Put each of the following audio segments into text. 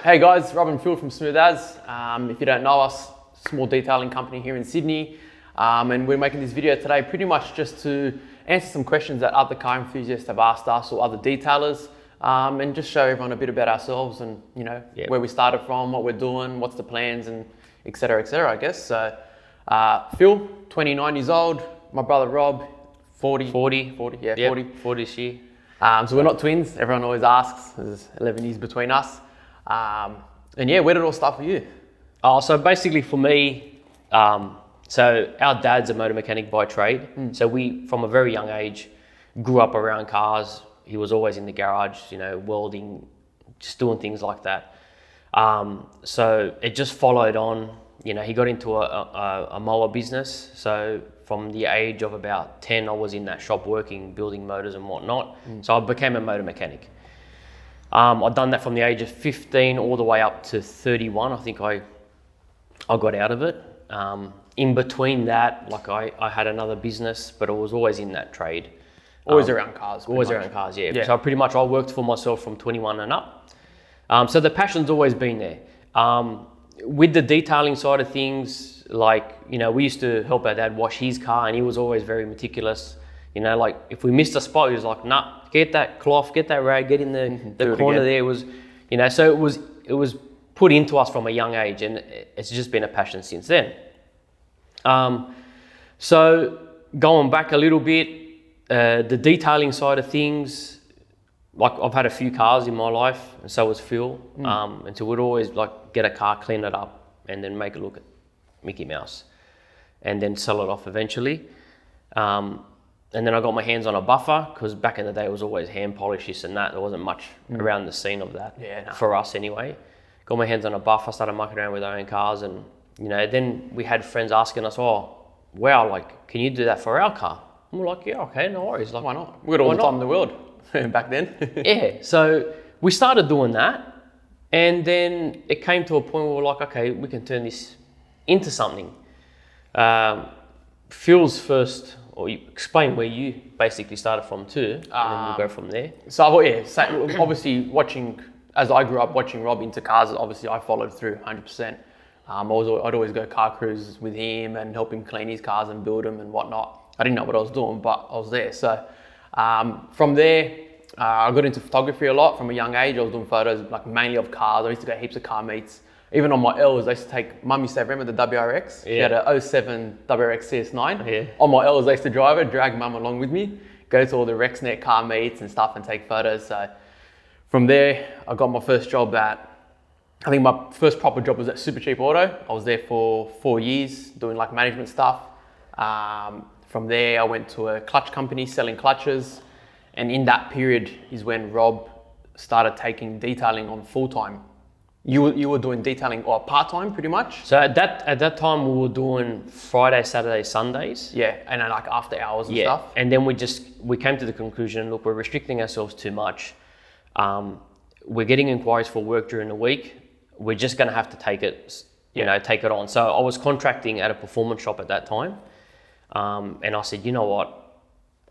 Hey guys, Rob and Phil from Smooth As. If you don't know us, small detailing company here in Sydney. And we're making this video today pretty much just to answer some questions that other car enthusiasts have asked us or other detailers, and just show everyone a bit about ourselves and where we started from, what we're doing, what's the plans, and etc. I guess. So Phil, 29 years old, my brother Rob, 40. 40 this year. So we're not twins, everyone always asks. There's 11 years between us. And yeah, where did it all start for you? So basically for me, so our dad's a motor mechanic by trade. So we, from a very young age, grew up around cars. He was always in the garage, welding, just doing things like that. So it just followed on. He got into a mower business. So from the age of about 10, I was in that shop working, building motors and whatnot. So I became a motor mechanic. I'd done that from the age of 15 all the way up to 31. I think I got out of it. In between that, I had another business, but I was always in that trade. Always around cars. Always around cars, yeah. So pretty much I worked for myself from 21 and up. So the passion's always been there. With the detailing side of things, we used to help our dad wash his car, and he was always very meticulous. If we missed a spot, he was like, nah, get that cloth, get that rag, get in the corner there. So it was put into us from a young age, and it's just been a passion since then. So going back a little bit, the detailing side of things, I've had a few cars in my life, and so was Phil. And so we'd always get a car, clean it up, and then make it look at Mickey Mouse, and then sell it off eventually. And then I got my hands on a buffer, because back in the day it was always hand polish, this and that. There wasn't much around the scene of that, for us anyway. Got my hands on a buffer, started mucking around with our own cars, and then we had friends asking us, oh, wow, can you do that for our car? And we're like, yeah, okay, no worries. Why not? We got all the time in the world back then. Yeah, so we started doing that, and then it came to a point where we're like, okay, we can turn this into something. Phil's first, or you explain where you basically started from too, and then we'll go from there. So obviously as I grew up watching Rob into cars, obviously I followed through 100%. I'd always go car cruises with him and help him clean his cars and build them and whatnot. I didn't know what I was doing, but I was there. So from there, I got into photography a lot from a young age. I was doing photos mainly of cars. I used to go heaps of car meets. Even on my L's, I used to take, Mum used to remember the WRX? She had a 07 WRX CS9. Yeah. On my L's, I used to drive it, drag Mum along with me, go to all the RexNet car meets and stuff and take photos. So from there, I got my first job I think my first proper job was at Supercheap Auto. I was there for 4 years doing management stuff. From there, I went to a clutch company selling clutches. And in that period is when Rob started taking detailing on full time. You were doing detailing or part-time pretty much? So at that time we were doing Friday, Saturday, Sundays. Yeah, and then after hours and stuff. And then we came to the conclusion, look, we're restricting ourselves too much. We're getting inquiries for work during the week. We're just gonna have to take it, take it on. So I was contracting at a performance shop at that time. And I said, you know what?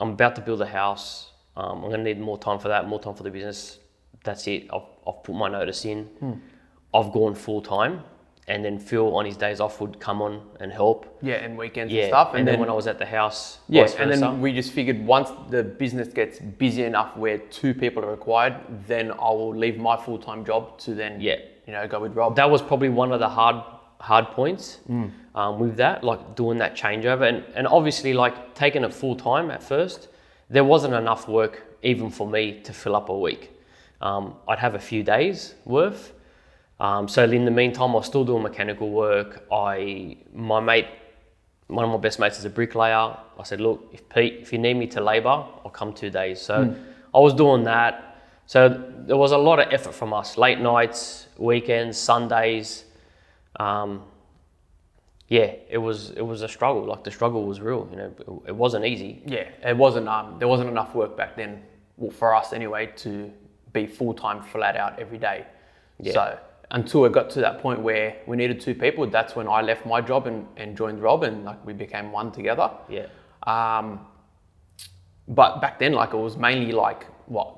I'm about to build a house. I'm gonna need more time for that, more time for the business. That's it, I've put my notice in. I've gone full time, and then Phil on his days off would come on and help. Yeah, and weekends and stuff. And then when I was at the house, and then we just figured once the business gets busy enough where 2 people are required, then I will leave my full-time job to then go with Rob. That was probably one of the hard points with that, doing that changeover, and obviously taking it full time at first, there wasn't enough work even for me to fill up a week. I'd have a few days worth. So in the meantime, I was still doing mechanical work. One of my best mates is a bricklayer. I said, look, if you need me to labour, I'll come 2 days. So I was doing that. So there was a lot of effort from us, late nights, weekends, Sundays. It was a struggle. The struggle was real. It wasn't easy. Yeah, it wasn't. There wasn't enough work back then, for us anyway, to be full-time, flat out every day. Yeah. So until it got to that point where we needed 2 people, that's when I left my job and joined Rob, and we became one together. Yeah. But back then, it was mainly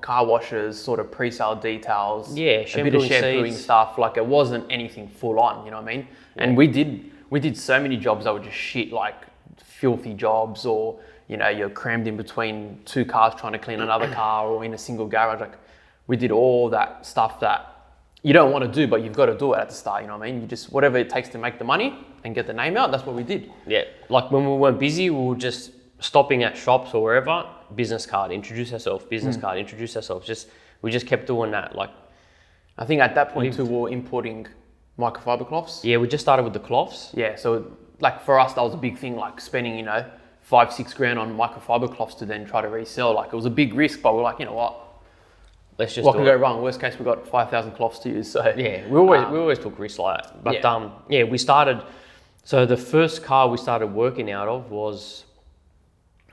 car washes, sort of pre-sale details, Yeah, a bit of shampooing shampooing seats. stuff. Like it wasn't anything full on, you know what I mean? And we did so many jobs that were just shit, like filthy jobs, or you know, you're crammed in between two cars trying to clean another car, or in a single garage. Like we did all that stuff that you don't want to do, but you've got to do it at the start, you know what I mean? You just, whatever it takes to make the money and get the name out, that's what we did. Yeah, like when we weren't busy, we were just stopping at shops or wherever, business card, introduce ourselves, business card, introduce ourselves. We just kept doing that. Like, I think at that point too, we were importing microfiber cloths. yeah, we just started with the cloths. Yeah, so like for us, that was a big thing, like spending, you know, 5-6 grand on microfiber cloths to then try to resell. Like it was a big risk, but we're like, you know what? Let's just What do can it. go wrong? Worst case, we got 5,000 cloths to use. So Yeah, we always took risks like that. But Yeah. we started. So the first car we started working out of was,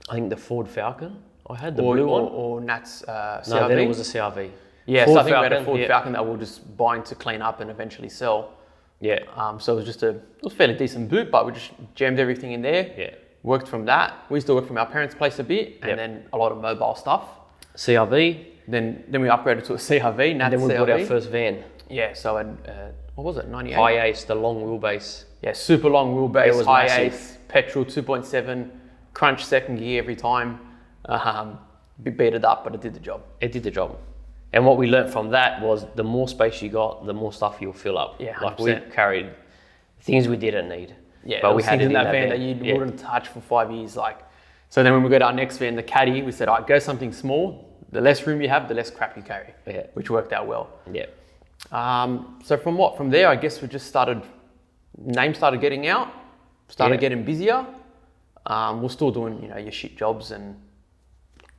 I think, the Ford Falcon. I had the blue one. or Nat's CRV. No, then it was a CRV. Yeah, Ford so I think we had a Falcon, Ford yeah. Falcon that we were just buying to clean up and eventually sell. Yeah, So it was just it was a fairly decent boot, but we just jammed everything in there. yeah. Worked from that. We used to work from our parents' place a bit, and Yep. then a lot of mobile stuff. CRV. Then we upgraded to a CRV. And Nat's then we CRV. bought our first van. Yeah, so what was it? 98. High Ace, the long wheelbase. Yeah, super long wheelbase, It was high massive. ace, petrol 2.7, crunch second gear every time. Beat it up, but it did the job. It did the job. And what we learnt from that was the more space you got, the more stuff you'll fill up. Yeah, like we 100%. carried things we didn't need. Yeah, but there we was had things it in that van that you Yeah. wouldn't touch for 5 years. Like, so then when we got our next van, the Caddy, we said, all right, go something small. The less room you have, the less crap you carry. Yeah. Which worked out well. Yeah. So from there, I guess we just names started getting out, started Yeah. getting busier. We're still doing, you know, your shit jobs and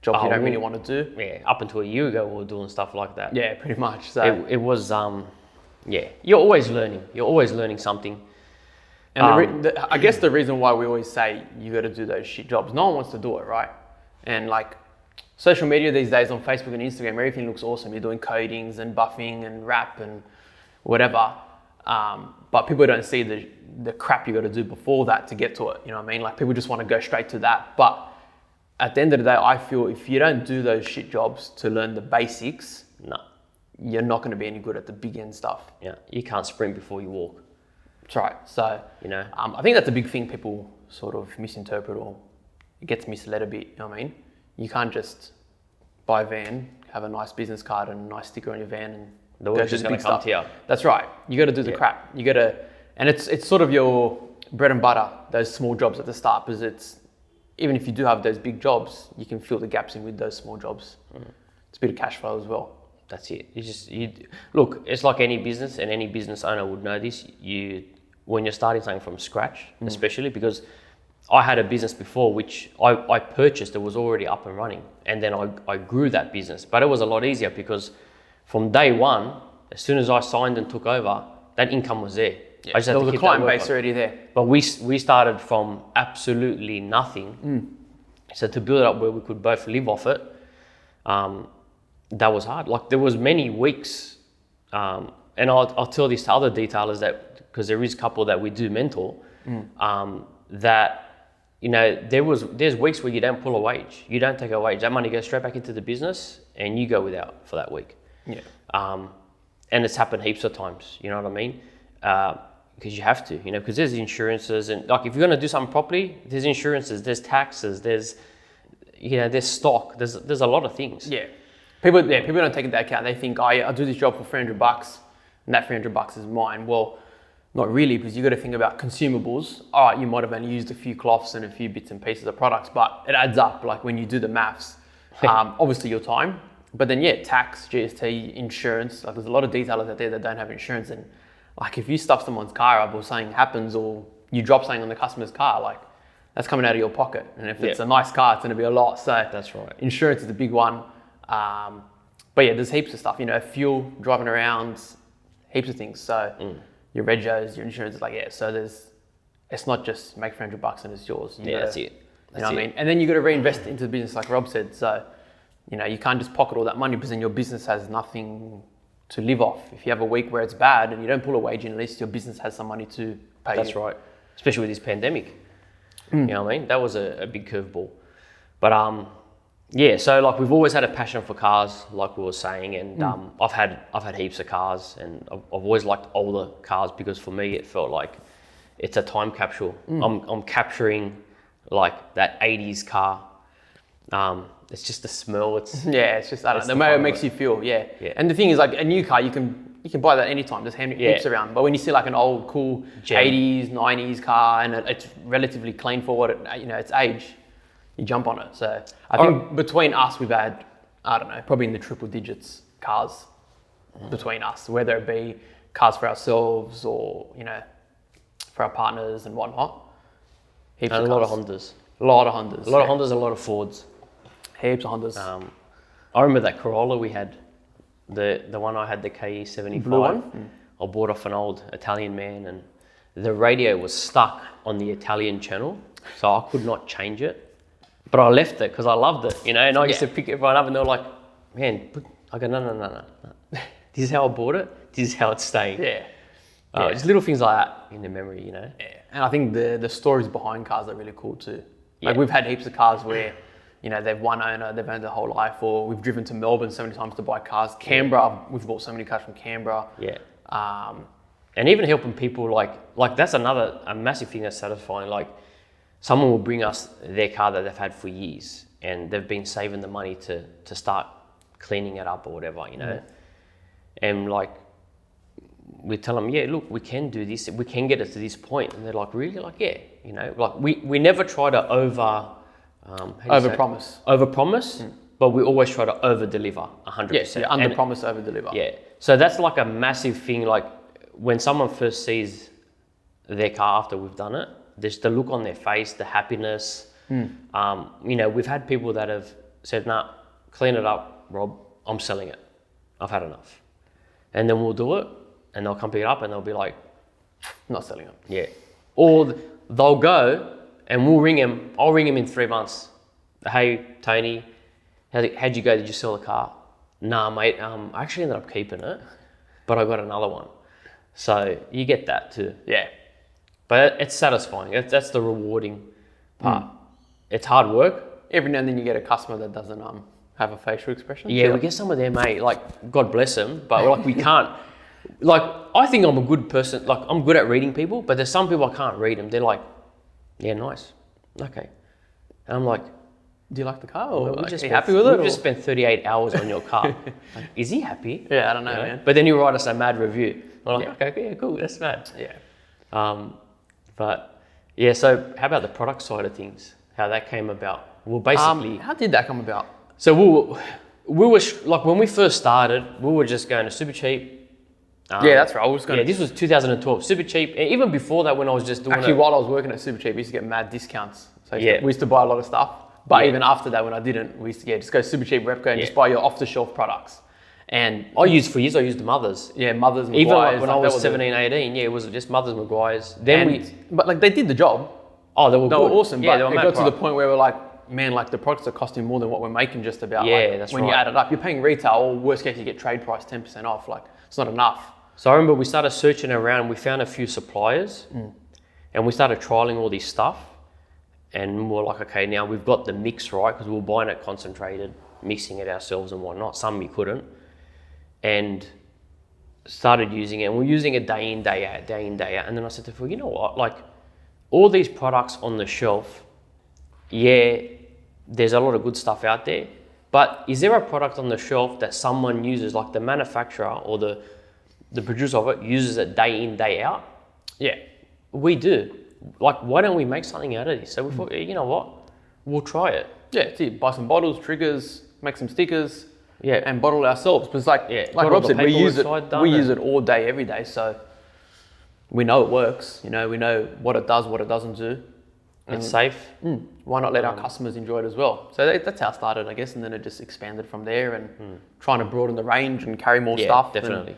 jobs you don't really want to do. Yeah, up until a year ago, we were doing stuff like that. Yeah, pretty much. So, It was, yeah, you're always learning. You're always learning something. and I guess the reason why we always say you got to do those shit jobs, no one wants to do it, right? And like social media these days on Facebook and Instagram, everything looks awesome. You're doing codings and buffing and rap and whatever. But people don't see the crap you got to do before that to get to it. You know what I mean? Like people just want to go straight to that. But at the end of the day, I feel if you don't do those shit jobs to learn the basics, No, you're not going to be any good at the big end stuff. yeah, you can't sprint before you walk. That's right. So, You know? I think that's a big thing people sort of misinterpret, or it gets misled a bit. You know what I mean? You can't just buy a van, have a nice business card and a nice sticker on your van, and The go work's do just the gonna big come stuff. to you. That's right. You got to do the Yeah. crap. You got to, and it's sort of your bread and butter. Those small jobs at the start, because it's even if you do have those big jobs, you can fill the gaps in with those small jobs. It's a bit of cash flow as well. That's it. You look. It's like any business, and any business owner would know this. When you're starting something from scratch, especially because I had a business before which I purchased. It was already up and running, and then I grew that business. But it was a lot easier because from day one, as soon as I signed and took over, that income was there. I just had There to was a keep client that work base on. already there. But we started from absolutely nothing. So to build up where we could both live off it, that was hard. Like there was many weeks, and I'll tell this to other detailers that, because there is a couple that we do mentor, that, you know, there's weeks where you don't pull a wage. You don't take a wage. That money goes straight back into the business and you go without for that week. Yeah. And it's happened heaps of times, you know what I mean? Because you have to, you know, because there's insurances, and like if you're going to do something properly, there's insurances, there's taxes, there's stock, there's a lot of things. Yeah. People don't take into account. They think, I'll do this job for $300 and that $300 is mine. Well, not really, because you got to think about consumables. All right, you might have only used a few cloths and a few bits and pieces of products, but it adds up. Like when you do the maths, obviously your time, but then tax, GST, insurance. Like there's a lot of detailers out there that don't have insurance, and like if you stuff someone's car up or something happens, or you drop something on the customer's car, like that's coming out of your pocket. And if it's a nice car, it's going to be a lot. So That's right. Insurance is a big one. But yeah, there's heaps of stuff, you know, fuel, driving around, heaps of things. So your regos, your insurance is so it's not just make $300 and it's yours. You That's it. You know what I mean? And then you got to reinvest into the business, like Rob said. So, you know, you can't just pocket all that money, because then your business has nothing to live off. If you have a week where it's bad and you don't pull a wage in, at least your business has some money to pay That's you. right. Especially with this pandemic. You know what I mean? That was a big curveball. But Yeah, so like we've always had a passion for cars, like we were saying, and I've had heaps of cars, and I've always liked older cars because for me it felt like it's a time capsule. I'm capturing like that 80s car. It's just the smell. It's It's just, I don't It's know, the the way fun it of makes you feel, yeah. Yeah. And the thing is, like, a new car, you can buy that anytime, there's heaps around. But when you see like an old, cool Gem. 80s, 90s car, and it's relatively clean for what its age, you jump on it. So I think between us, we've had, I don't know, probably in the triple digits cars between us, whether it be cars for ourselves or, for our partners and whatnot. Heaps and of a lot of cars. Hondas. A lot of Hondas. A lot of Hondas, a lot of Fords. Heaps of Hondas. I remember that Corolla we had, the one I had, the KE75. Blue one? I bought off an old Italian man, and the radio was stuck on the Italian channel, so I could not change it. But I left it because I loved it, and I used to pick everyone up and they were like, man, I go, no. This is how I bought it. This is how it's staying. Yeah. Just little things like that in the memory, Yeah. And I think the stories behind cars are really cool too. Like Yeah. we've had heaps of cars where, they've one owner, they've owned their whole life, or we've driven to Melbourne so many times to buy cars. Canberra, we've bought so many cars from Canberra. Yeah. Um, And even helping people, like that's a massive thing that's satisfying. Like someone will bring us their car that they've had for years, and they've been saving the money to start cleaning it up or whatever, And like we tell them, yeah, look, we can do this, we can get it to this point, and they're like, really, like yeah, like we never try to over promise, but we always try to over deliver 100%. yeah, under promise, over deliver. Yeah. So that's like a massive thing. Like when someone first sees their car after we've done it, there's the look on their face, the happiness. We've had people that have said, nah, clean it up, Rob, I'm selling it. I've had enough. And then we'll do it, and they'll come pick it up and they'll be like, Not selling it. yeah. Or they'll go and we'll ring him. I'll ring him in 3 months. Hey, Tony, how'd you go? Did you sell the car? Nah, mate, I actually ended up keeping it, but I got another one. So you get that too. Yeah. But it's satisfying. That's the rewarding part. It's hard work. Every now and then you get a customer that doesn't have a facial expression. Yeah, we get some of them, mate. Like, God bless them, but like we can't. Like, I think I'm a good person. Like, I'm good at reading people, but there's some people I can't read them. They're like, yeah, nice, okay. And I'm like, do you like the car? Or are are you you happy with it? We just spent 38 hours on your car. Like, is he happy? Yeah, I don't know, man. But then you write us a mad review. I'm like, Yeah. okay, yeah, cool, that's mad. Yeah. But yeah, so how about the product side of things? How that came about? Well, basically, How did that come about? so we were like when we first started, we were just going to Super Cheap. Yeah, that's right. I was going Yeah, this was 2012. Super Cheap. And even before that, when I was just doing Actually, it, while I was working at Super Cheap, we used to get mad discounts. So Yeah. we used to buy a lot of stuff. But Yeah. even after that, when I didn't, we used to just go Super Cheap Repco and Yeah. just buy your off-the-shelf products. And I used for years. I used the Mothers. yeah, Mothers, Even like Maguires, when I that was the- 17, 18, yeah, it was just Mothers, Maguires. Then But like they did the job. they were They good. were awesome. Yeah, But they were it mad got to the product. point where we're like, man, like the products are costing more than what we're making just about. Yeah, like, that's when you right. add it up, you're paying retail, or worst case, you get trade price 10% off. Like it's not enough. So I remember we started searching around. We found a few suppliers, and we started trialing all this stuff. And we were like, okay, now we've got the mix right because we were buying it concentrated, mixing it ourselves and whatnot. Some we couldn't, and started using it. And we're using it day in, day out, day in, day out. And then I said to Phil, you know what? Like all these products on the shelf, yeah, there's a lot of good stuff out there. But is there a product on the shelf that someone uses, like the manufacturer or the producer of it uses it day in, day out? Yeah. We do. Like, why don't we make something out of this? So we thought, you know what? We'll try it. Yeah, it's it. Buy some bottles, triggers, make some stickers, Yeah. and bottle it ourselves. Because like got like all Rob the said, we use it. paperwork side We done use it all day, every day. So we know it works. We know what it does, what it doesn't do. It's safe. Why not let our customers enjoy it as well? So that's how it started, I guess, and then it just expanded from there and trying to broaden the range and carry more Yeah, stuff. definitely.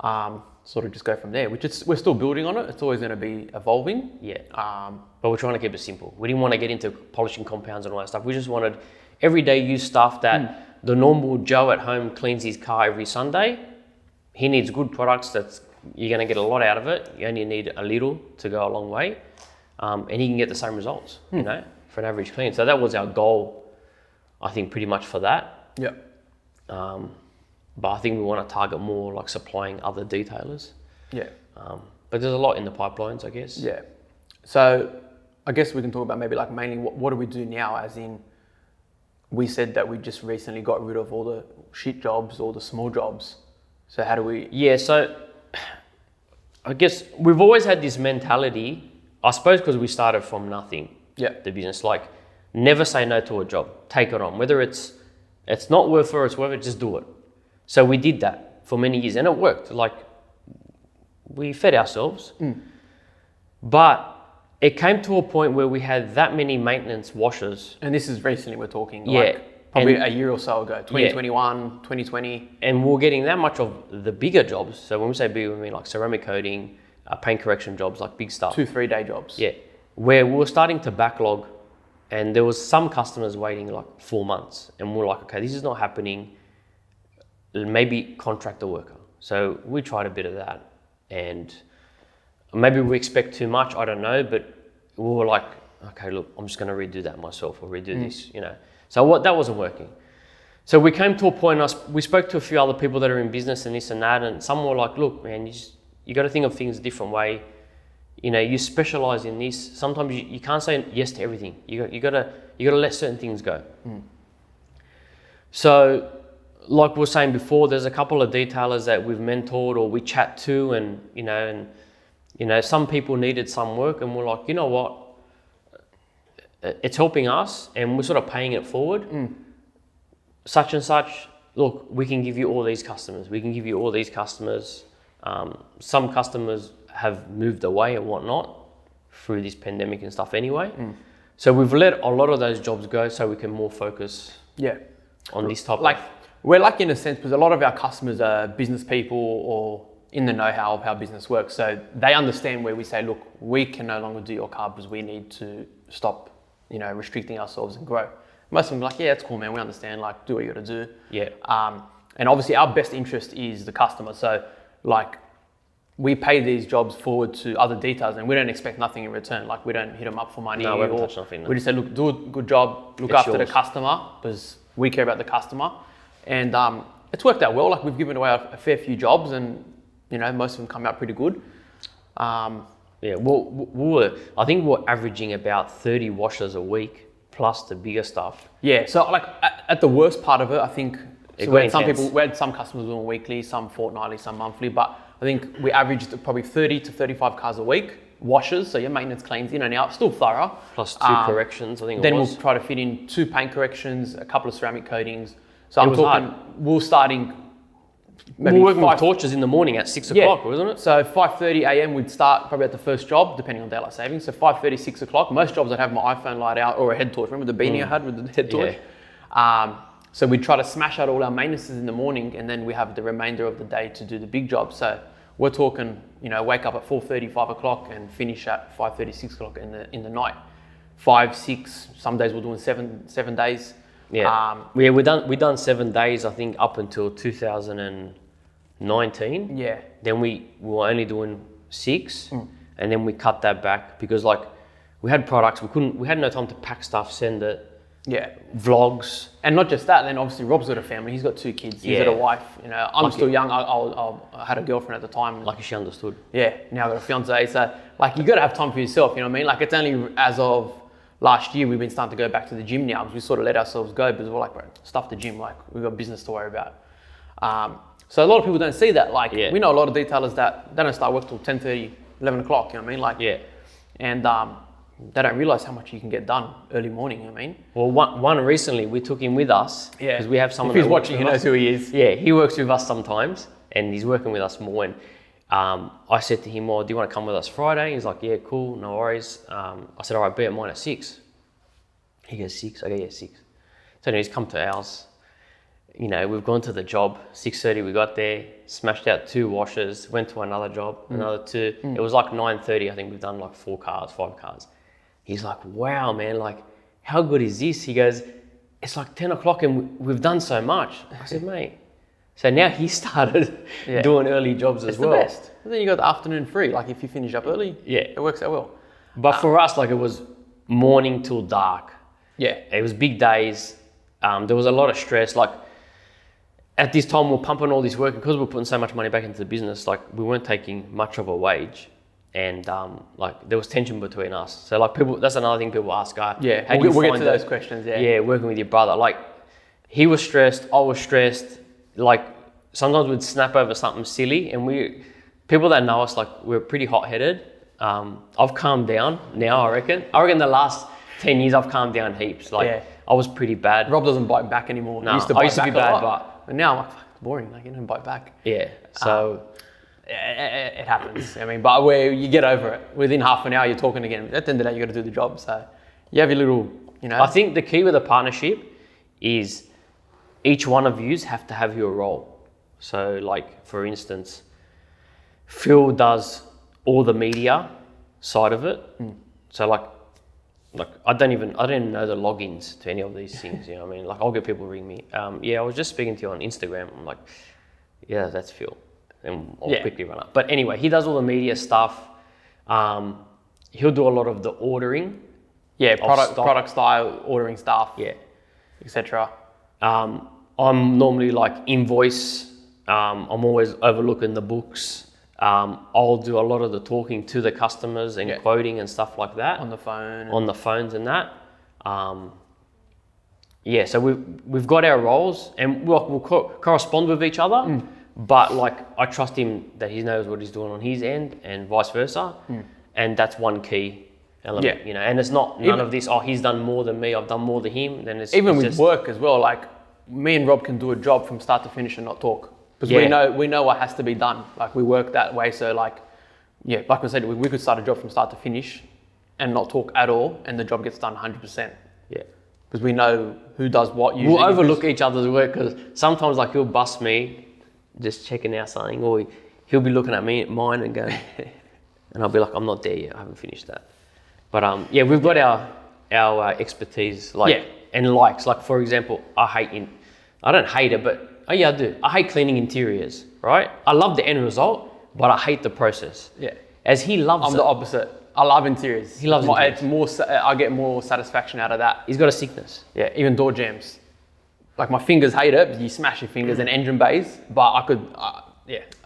And, sort of just go from there. We're still building on it. It's always going to be evolving. Yeah. Um, But we're trying to keep it simple. We didn't want to get into polishing compounds and all that stuff. We just wanted everyday use stuff that the normal Joe at home cleans his car every Sunday. He needs good products that you're going to get a lot out of it. You only need a little to go a long way. And he can get the same results, for an average clean. So that was our goal. I think pretty much for that. Yeah. But I think we want to target more like supplying other detailers. Yeah. But there's a lot in the pipelines, I guess. Yeah. So I guess we can talk about maybe like mainly what do we do now, as in we said that we just recently got rid of all the shit jobs, all the small jobs. So how do we... Yeah, so I guess we've always had this mentality, I suppose because we started from nothing, the business, like never say no to a job, take it on. Whether it's not worth it or it's worth it, just do it. So we did that for many years and it worked. Like we fed ourselves, but it came to a point where we had that many maintenance washers. And this is recently we're talking, Yeah. like probably a year or so ago, 2021, 2020. And we were getting that much of the bigger jobs. So when we say big, we mean like ceramic coating, paint correction jobs, like big stuff. 2-3 day jobs. Yeah, where we were starting to backlog and there was some customers waiting like 4 months and we're like, okay, this is not happening. Maybe contract a worker. So we tried a bit of that and maybe we expect too much, I don't know, but we were like, okay, look, I'm just going to redo that myself or redo this, you know. So that wasn't working. So we came to a point, we spoke to a few other people that are in business and this and that, and some were like, look, man, you got to think of things a different way. You know, you specialize in this. Sometimes you can't say yes to everything. You got to let certain things go. So, like we were saying before, there's a couple of detailers that we've mentored or we chat to, and you know, some people needed some work, and we're like, you know what, it's helping us, and we're sort of paying it forward. Such and such, look, we can give you all these customers. We can give you all these customers. Some customers have moved away and whatnot through this pandemic and stuff anyway. So we've let a lot of those jobs go so we can more focus on this topic. Like, we're lucky in a sense because a lot of our customers are business people or in the know-how of how business works. So they understand where we say, look, we can no longer do your carbs. We need to stop, you know, restricting ourselves and grow. Most of them are like, yeah, it's cool, man. We understand, like, do what you got to do. Yeah. And obviously our best interest is the customer. So like we pay these jobs forward to other detailers and we don't expect nothing in return. Like we don't hit them up for money. No, we haven't touched nothing. No. We just say, look, do a good job, look It's after yours. the customer because we care about the customer. And it's worked out well. Like we've given away a fair few jobs and, you know, most of them come out pretty good. Yeah, well, I think we're averaging about 30 washers a week plus the bigger stuff. Yeah, so like at the worst part of it, I think It so got we had some customers doing weekly, some fortnightly, some monthly, but I think we averaged probably 30 to 35 cars a week, washers, so your maintenance cleans in and out, still thorough. Plus 2 corrections, I think Then it was. we'll try to fit in 2 paint corrections, a couple of ceramic coatings. So It I'm was talking, hard. we're starting maybe We were working with 5 torches in the morning at 6 o'clock, wasn't it? So 5:30 a.m. we'd start probably at the first job, depending on daylight savings. So 5:30, 6 o'clock. Most jobs I'd have my iPhone light out or a head torch. Remember the beanie I had with the head torch? So we'd try to smash out all our maintenances in the morning, and then we have the remainder of the day to do the big job. So we're talking, you know, wake up at 4:30, 5 o'clock, and finish at 5:30, 6 o'clock in the night. 5, 6. Some days we're doing 7 days. Yeah, we done 7 days, I think, up until 2019. Yeah. Then we were only doing 6, and then we cut that back because like we had products, we had no time to pack stuff, send it. Yeah. Vlogs. And not just that, then obviously Rob's got a family, he's got 2 kids, he's got a wife, you know, I'm still young, I had a girlfriend at the time. Lucky she understood. Yeah, now I've got a fiance, so like you got to have time for yourself, you know what I mean? Like it's only as of last year we've been starting to go back to the gym now because we sort of let ourselves go because we're like, bro, stuff the gym, like we've got business to worry about. So a lot of people don't see that, like we know a lot of detailers that they don't start work till 10:30, 11 o'clock, you know what I mean? Like, and they don't realize how much you can get done early morning, you know what I mean? Well, one recently we took him with us because we have someone. If he's that works watching, he with knows us. who he is. Yeah, he works with us sometimes, and he's working with us more. And I said to him, "Well, do you want to come with us Friday?" He's like, "Yeah, cool, no worries." I said, "All right, be at mine at 6." He goes, 6? I go, yeah, 6. So he's come to ours. You know, we've gone to the job, 6:30 we got there, smashed out 2 washers, went to another job, another 2. It was like 9:30, I think we've done like 4 cars, 5 cars. He's like, wow, man, like, how good is this? He goes, it's like 10 o'clock and we've done so much. I said, mate. So now he started doing early jobs as well. It's the best. And then you got the afternoon free, like if you finish up early, it works out well. But for us, like it was morning till dark. Yeah. It was big days. there was a lot of stress. Like at this time, we're pumping all this work because we're putting so much money back into the business. Like we weren't taking much of a wage, and like there was tension between us. So like people, that's another thing people ask. How do you we'll get find to those questions. Yeah, working with your brother. Like he was stressed, I was stressed. Like sometimes we'd snap over something silly, and people that know us, like we're pretty hot-headed. I've calmed down now. I reckon the last 10 years I've calmed down heaps. Like I was pretty bad. Rob doesn't bite back anymore. No, I used to be bad, but now I'm like, fuck, it's boring. Like, you don't bite back. Yeah. So it happens. I mean, but where you get over it. Within half an hour, you're talking again. At the end of the day, you got to do the job. So you have your little, I think the key with a partnership is each one of yous have to have your role. So like, for instance, Phil does all the media side of it. So like I don't even know the logins to any of these things. You know what I mean? Like I'll get people ring me. I was just speaking to you on Instagram. I'm like, yeah, that's Phil. And I'll quickly run up. But anyway, he does all the media stuff. He'll do a lot of the ordering. Yeah, product style, ordering stuff. Yeah. Etc. I'm normally like invoice. I'm always overlooking the books. I'll do a lot of the talking to the customers and quoting and stuff like that on the phone. On the phones and that. So we've got our roles and we'll correspond with each other. But like I trust him that he knows what he's doing on his end and vice versa. And that's one key element, And it's not none of this. Oh, he's done more than me. I've done more than him. Then it's even it's with just, work as well. Like me and Rob can do a job from start to finish and not talk. Because we know what has to be done. Like we work that way. So like I said, we could start a job from start to finish and not talk at all, and the job gets done 100%. Yeah. Because we know who does what usually. We'll overlook each other's work because sometimes like he'll bust me just checking out something, or he'll be looking at me at mine and going, and I'll be like, I'm not there yet. I haven't finished that. But we've got our expertise and likes. Like for example, I don't hate it, but I do. I hate cleaning interiors, right? I love the end result, but I hate the process. Yeah. As he loves I'm the opposite. I love interiors. He loves interiors. It's more. I get more satisfaction out of that. He's got a sickness. Yeah, even door jams. Like my fingers hate it. You smash your fingers and engine bays, but I could.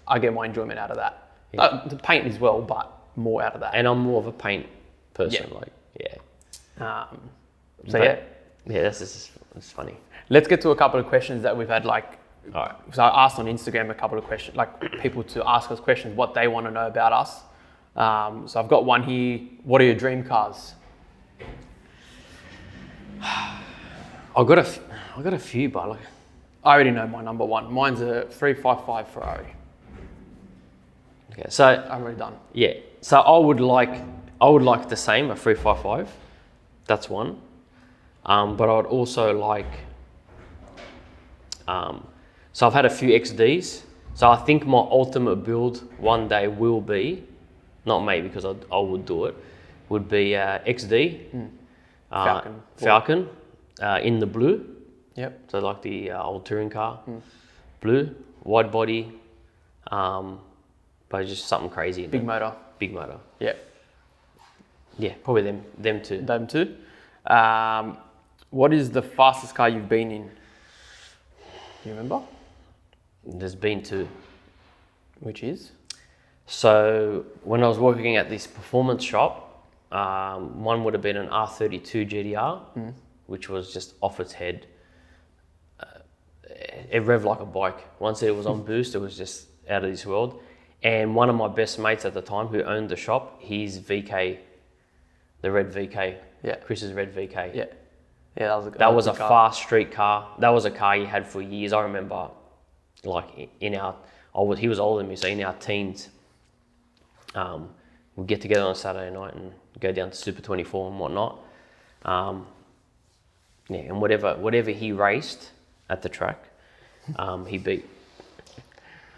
I get my enjoyment out of that. Yeah. The paint as well, but more out of that. And I'm more of a paint person. It's funny. Let's get to a couple of questions that we've had. All right. So I asked on Instagram a couple of questions, like people to ask us questions, what they want to know about us. So I've got one here. What are your dream cars? I've got a few, but I already know my number one. Mine's a 355 Ferrari. Okay, so I'm already done. Yeah, so I would like the same, a 355. That's one. But I would also like. So I've had a few XDs. So I think my ultimate build one day will be, not maybe because I would do it, would be XD, Falcon, in the blue. Yep. So like the old touring car, blue, wide body, but just something crazy. Big motor. Big motor. Yep. Yeah, probably them two. Them two. What is the fastest car you've been in? Do you remember? There's been two. Which is? So when I was working at this performance shop, one would have been an R32 GTR, which was just off its head. It revved like a bike. Once it was on boost, it was just out of this world. And one of my best mates at the time who owned the shop, his VK, the red VK, Chris's red VK. Yeah. Yeah, that was a fast street car. That was a car he had for years. I remember, like he was older than me, so in our teens, we'd get together on a Saturday night and go down to Super 24 and whatnot. And whatever he raced at the track, he beat.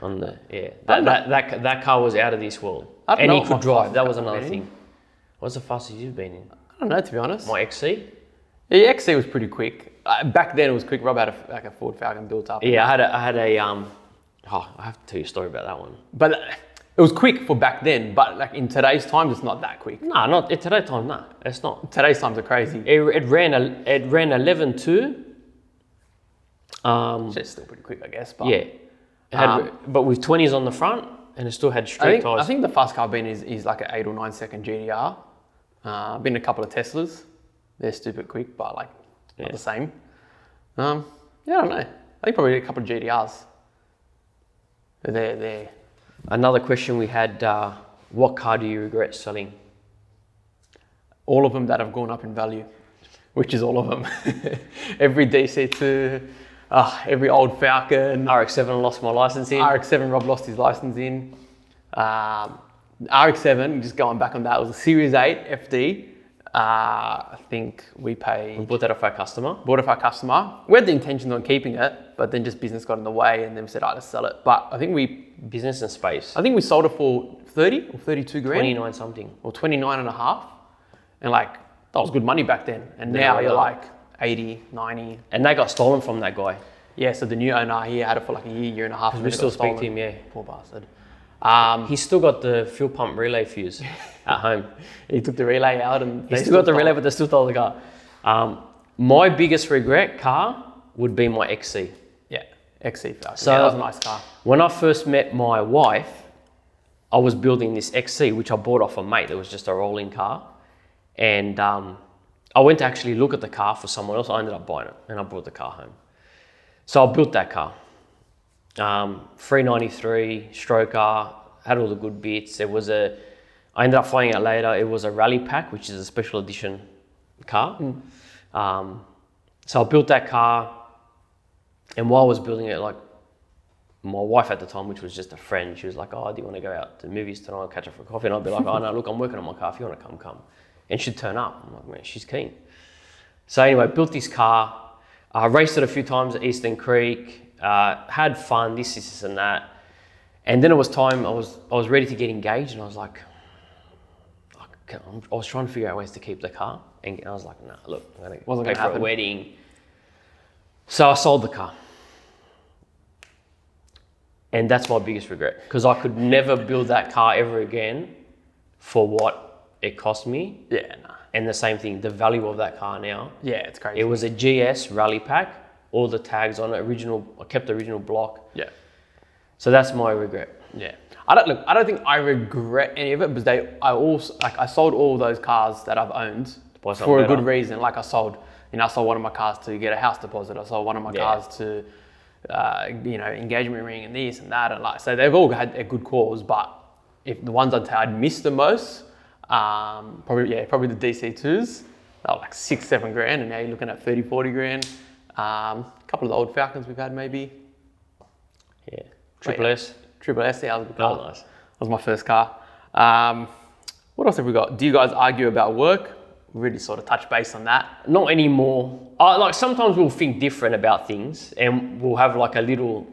On the that car was out of this world, and he could drive. That was another thing. What's the fastest you've been in? I don't know, to be honest. My XC. Yeah, XC was pretty quick. Back then it was quick. Rob had a Ford Falcon built up. Yeah, I had a I have to tell you a story about that one. But it was quick for back then. But like in today's times, it's not that quick. No, not in today's time. No, it's not. Today's times are crazy. It ran 11.2 It's still pretty quick, I guess. But Yeah. It had, but with 20s on the front, and it still had straight I tyres. think the fast car I've been is like an 8 or 9 second GDR. I've been in a couple of Teslas. They're stupid quick, but like not the same. Yeah, I don't know. I think probably a couple of GDRs. They're Another question we had, what car do you regret selling? all of them that have gone up in value, which is all of them. Every DC2, every old Falcon, RX-7 lost my license in. RX-7 Rob lost his license in. RX-7, just going back on that, was a Series 8 FD. I think we We paid, bought that off our customer. bought it for our customer. We had the intention on keeping it, but then just business got in the way and then we said, let's sell it. But I think Business and space. we sold it for 30 or 32 grand. 29 something. Or 29 and a half. And like, that was good money back then. And Yeah, now well you're done. like 80, 90. And they got stolen from that guy. Yeah, so the new owner, he had it for like a year and a half. and We then it still got speak to stolen. him, yeah. Poor bastard. He's still got the fuel pump relay fuse at home. He took the relay out and He's still got the relay, but they still stole the car. My biggest regret car would be my XC. Yeah, XC Falcon. So- Yeah, that was a nice car. When I first met my wife, I was building this XC, which I bought off a mate. It was just a rolling car. And I went to actually look at the car for someone else. I ended up buying it and I brought the car home. So I built that car. 393 stroker, had all the good bits. I ended up finding out later, it was a rally pack, which is a special edition car. So I built that car, and while I was building it, like my wife at the time, which was just a friend, she was like, do you want to go out to the movies tonight, catch up for coffee? And I'd be like, no, look, I'm working on my car. If you want to come, come. And she'd turn up. I'm like, man, she's keen. So anyway, built this car, raced it a few times at Eastern Creek, had fun, this and that. And then it was time, I was ready to get engaged, and I was like, I was trying to figure out ways to keep the car. And I was like, nah, look, I'm going Wasn't to pay gonna for a happen. wedding. So I sold the car. And that's my biggest regret, because I could never build that car ever again for what it cost me. Yeah, nah. And the same thing, the value of that car now. Yeah, it's crazy. It was a GS rally pack, all the tags on it, I kept the original block. Yeah. So that's my regret. Yeah. I don't think I regret any of it, because I sold all those cars that I've owned buy something for a better. good reason. Like I sold one of my cars to get a house deposit. I sold one of my cars to, engagement ring and this and that. And like, so they've all had a good cause, but if the ones I'd missed the most, probably the DC2s. They were like 6-7 grand, and now you're looking at 30-40 grand. A couple of the old Falcons we've had maybe. Yeah. Triple S. Triple S, yeah, that was a good car. Oh, nice. That was my first car. What else have we got? Do you guys argue about work? We really sort of touch base on that. Not anymore. Like sometimes we'll think different about things, and we'll have like a little.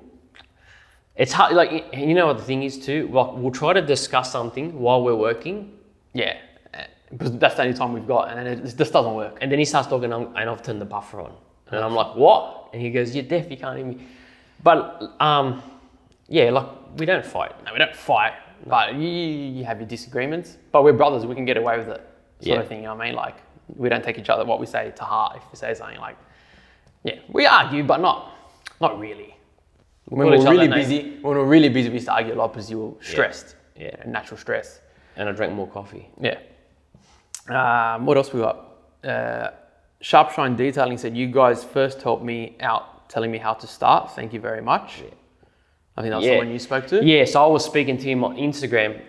It's hard. Like, you know what the thing is too. Like, we'll try to discuss something while we're working, Yeah, because that's the only time we've got, and then it just doesn't work. and then he starts talking, and I've turned the buffer on, and I'm like, what? And he goes, you're deaf, you can't hear me. But yeah, like we don't fight. No, we don't fight, but you have your disagreements. But we're brothers, we can get away with it, sort of thing. You know what I mean? Like, we don't take each other what we say to heart. If we say something like, yeah, we argue, but not really. When call we're each other really names. busy, we used to argue a lot because you were stressed. Yeah. Natural stress. And I drank more coffee. Yeah. What else we got? Sharpshine Detailing said, you guys first helped me out telling me how to start. Thank you very much. Yeah. I think that was someone you spoke to. Yeah, so I was speaking to him on Instagram,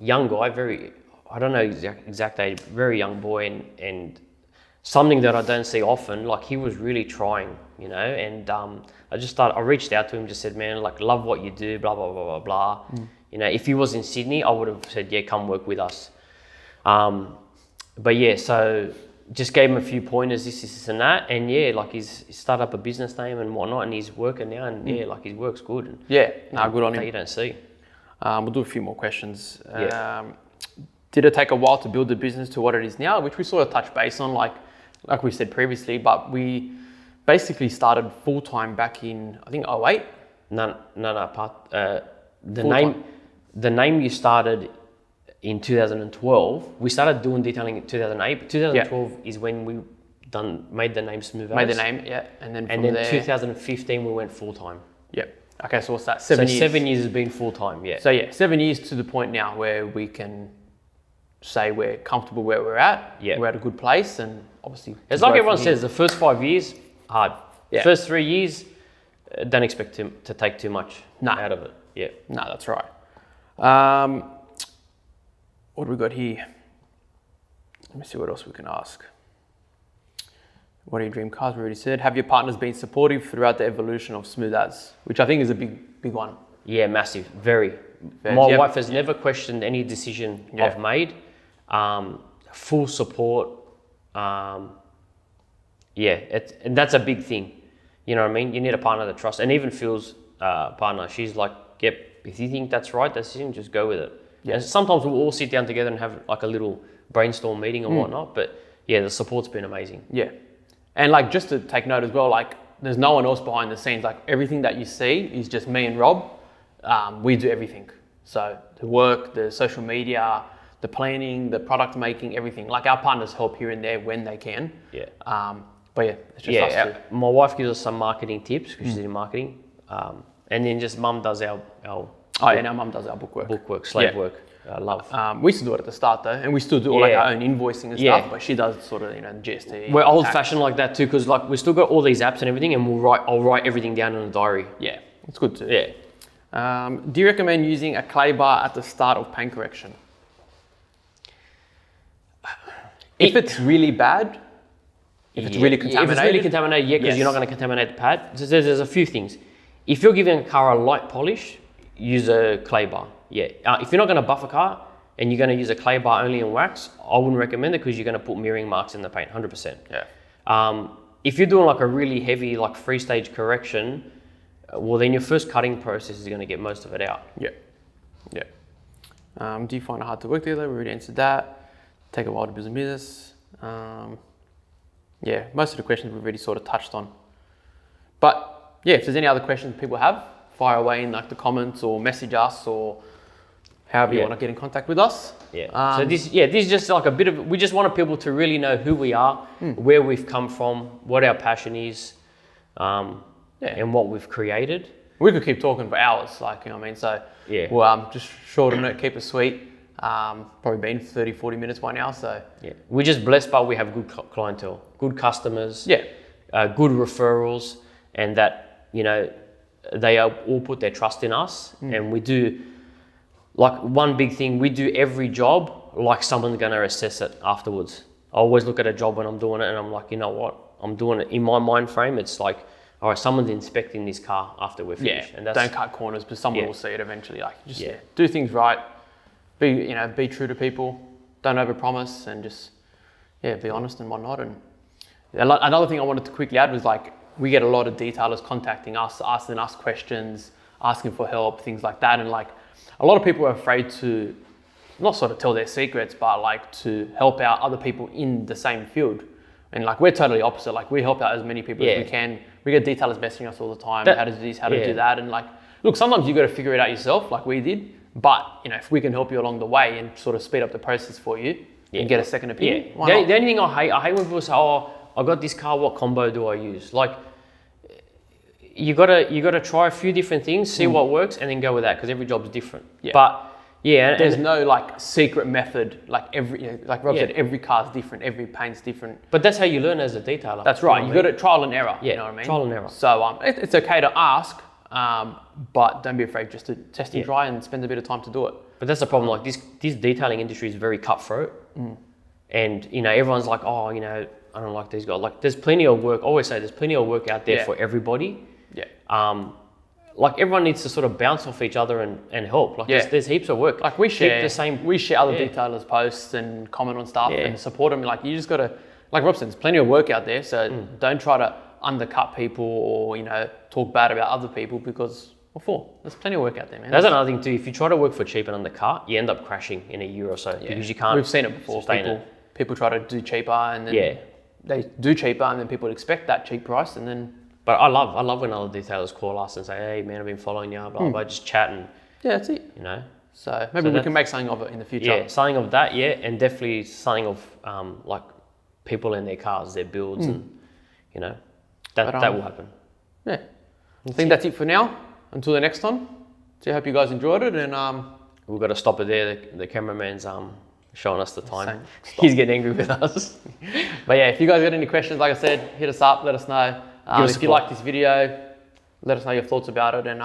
young guy, I don't know exact age, very young boy, and something that I don't see often, like he was really trying, and I reached out to him, just said, man, like, love what you do, blah, blah, blah, blah, blah. If he was in Sydney, I would have said, yeah, come work with us. But yeah, so just gave him a few pointers, this and that, and yeah, like he's started up a business name and whatnot, and he's working now, and yeah, like his work's good. And, Yeah, good on that him. you don't see. We'll do a few more questions. Yeah. Did it take a while to build the business to what it is now? Which we sort of touched base on, like we said previously, but we basically started full-time back in, I think, 08. No. Full-time. The name you started in 2012. We started doing detailing in 2008, but 2012 is when made the name Smooth Made the Ads. name, yeah. And then from And then there, 2015 we went full time. yeah. Okay, so what's that? So 7 years. 7 years has been full time. Yeah. So yeah, 7 years to the point now where we can say we're comfortable where we're at. Yeah. We're at a good place, and obviously. It's to like grow everyone from here. says, the first 5 years hard. Yeah. First 3 years, don't expect to take too much Nah. out of it. Yeah. No, that's right. What do we got here? Let me see what else we can ask. What are your dream cars? We already said. Have your partners been supportive throughout the evolution of Smooth Ads? Which I think is a big one. Yeah, massive, very. Very. My Yep. wife has never questioned any decision Yeah. I've made. Full support. And that's a big thing. You know what I mean? You need a partner that trusts, and even Phil's partner, she's like, yep, if you think that's right decision, just go with it. Yeah. And sometimes we'll all sit down together and have like a little brainstorm meeting and whatnot, but yeah, the support's been amazing. Yeah. And like just to take note as well, like there's no one else behind the scenes. Like everything that you see is just me and Rob. We do everything. So the work, the social media, the planning, the product making, everything. Like our partners help here and there when they can. Yeah. But yeah, it's just us two. My wife gives us some marketing tips because she's in marketing. And then just mum does our Oh yeah, our mum does our bookwork. bookwork, slave Yeah. work. I love. We used to do it at the start though, and we still do all like Yeah. our own invoicing and Yeah. stuff. But she does sort of GST. We're old tax. fashioned like that too, because like we still got all these apps and everything, and I'll write everything down in a diary. Yeah, it's good too. Yeah. Do you recommend using a clay bar at the start of paint correction? If it's really bad, if it's really contaminated, If it's really contaminated, yeah, because yes. you're not going to contaminate the pad. So there's a few things. If you're giving a car a light polish, use a clay bar. Yeah. If you're not going to buff a car and you're going to use a clay bar only in wax, I wouldn't recommend it because you're going to put mirroring marks in the paint, 100%. Yeah. If you're doing like a really heavy, like 3-stage correction, well, then your first cutting process is going to get most of it out. Yeah. Do you find it hard to work together? We already answered that. Take a while to build a business. Yeah, most of the questions we've already sort of touched on. But yeah, if there's any other questions people have, fire away in like the comments or message us or however you Yeah. want to get in contact with us. Yeah. So this is just like a bit of, we just want people to really know who we are, where we've come from, what our passion is, and what we've created. We could keep talking for hours, like, you know what I mean? So, Yeah. well, just shorten it, keep it sweet. Probably been 30, 40 minutes by now, so. Yeah. We're just blessed by we have good clientele, good customers, Yeah. Good referrals, and that, they all put their trust in us. And we do, like one big thing, we do every job like someone's going to assess it afterwards. I always look at a job when I'm doing it and I'm like, you know what? I'm doing it in my mind frame. It's like, all right, someone's inspecting this car after we're Yeah, finished. and don't cut corners, but someone Yeah. will see it eventually. Like, just Yeah. do things right. Be true to people. Don't overpromise, and just be honest and whatnot. And another thing I wanted to quickly add was like we get a lot of detailers contacting us, asking us questions, asking for help, things like that. And like a lot of people are afraid to not sort of tell their secrets, but like to help out other people in the same field. And like we're totally opposite. Like we help out as many people as we can. We get detailers messaging us all the time. How to do this, how to do that. And like, look, sometimes you got to figure it out yourself, like we did. But if we can help you along the way and sort of speed up the process for you and get a second opinion, why not? The only thing I hate when people say, "Oh, I got this car. What combo do I use?" Like, you gotta try a few different things, see what works, and then go with that because every job's different. Yeah. But there's no like secret method. Like like Rob Yeah. said, every car's different, every paint's different. But that's how you learn as a detailer. That's right. You got to trial and error. Yeah, You know what I mean? trial and error. So it's okay to ask, but don't be afraid just to test and try and spend a bit of time to do it. But that's the problem. Like this detailing industry is very cutthroat, and everyone's like, "Oh, I don't like these guys." Like, there's plenty of work. I always say there's plenty of work out there for everybody. Yeah. Like everyone needs to sort of bounce off each other and help. Like there's heaps of work. Like we share Keep we share other Yeah. detailers' posts and comment on stuff Yeah. and support them. Like you just gotta, like Rob said, there's plenty of work out there. So don't try to undercut people or talk bad about other people because there's plenty of work out there, man. That's another thing too. If you try to work for cheap and undercut, you end up crashing in a year or so because you can't. We've seen it before. sustain People try to do cheaper and then they do cheaper and then people expect that cheap price and then. But I love when other detailers call us and say, "Hey man, I've been following you," blah blah, blah, just chat and Yeah, that's it. So maybe we can make something of it in the future. Yeah, something of that, and definitely something of like people in their cars, their builds, and you know, that But, that will happen. Yeah, I think that's it for now. Until the next time. So I hope you guys enjoyed it, and We've got to stop it there. The cameraman's showing us the time. Saying, He's getting angry with us. but yeah, if you guys got any questions, like I said, hit us up, let us know. Us If a you call. like this video, let us know your thoughts about it, and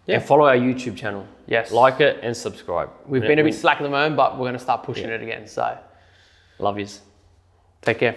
And follow our YouTube channel. Yes. Like it and subscribe. we've been a bit slack at the moment, but we're going to start pushing it again. So Love yous. take care.